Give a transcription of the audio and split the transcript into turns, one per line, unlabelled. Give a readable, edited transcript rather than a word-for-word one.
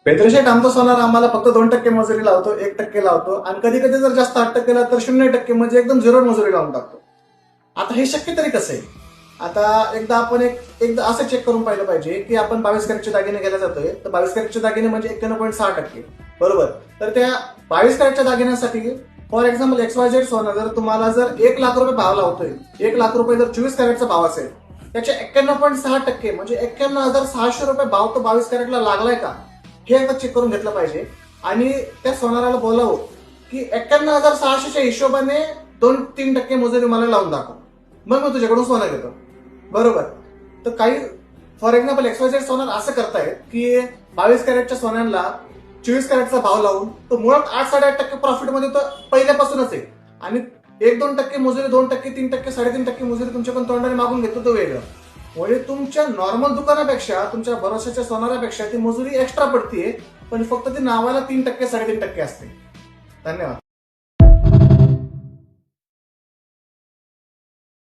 पेट्रोशेट आमचा सोनार आम्हाला फक्त 2% मजुरी लावतो, 1% लावतो आणि कधी कधी जर जास्त 8% ला तर 0% म्हणजे एकदम 0 मजुरी लावून टाकतो. आता हे शक्य तरी कसं आहे? आता एकदा आपण एकदा असं चेक करून पाहिलं पाहिजे की आपण 22 कॅरेटचे दागिने घ्यायला जातोय, तर 22 कॅरेटचे दागिने म्हणजे 91.6%, बरोबर. तर त्या 22 कॅरेटच्या दागिन्यांसाठी फॉर एक्झाम्पल XYZ सोनं जर तुम्हाला जर 1 लाख रुपये भाव लावतोय, 1 लाख रुपये जर 24 कॅरेटचा भाव असेल, त्याचे 91.6% म्हणजे 91,600 रुपये भाव तो 22 कॅरेटला लागलाय का, हे एकदा चेक करून घेतलं पाहिजे. आणि त्या सोनाराला बोलावं की 91,600च्या हिशोबाने 2-3% मजुरी मला लावून दाखव, मग मी तुझ्याकडून सोनं घेतो, बरोबर. तर काही फॉर एक्झाम्पल XYZ सोनार असं करतायत की 22 कॅरेटच्या सोन्याला 24 कॅरेटचा भाव लावून तो मुळात 8-8.5% प्रॉफिटमध्ये तो पहिल्यापासूनच आहे. आणि 1-2% मजुरी, 2%, 3%, 3.5% मजुरी तुमच्या पण तोंडाने मागून घेतो तो वेगळं. म्हणजे तुमच्या नॉर्मल दुकानापेक्षा, तुमच्या भरोशाच्या सोनारापेक्षा ती मजुरी एक्स्ट्रा पडतीये, पण फक्त ती नावाला 3%, 3.5% असते. धन्यवाद.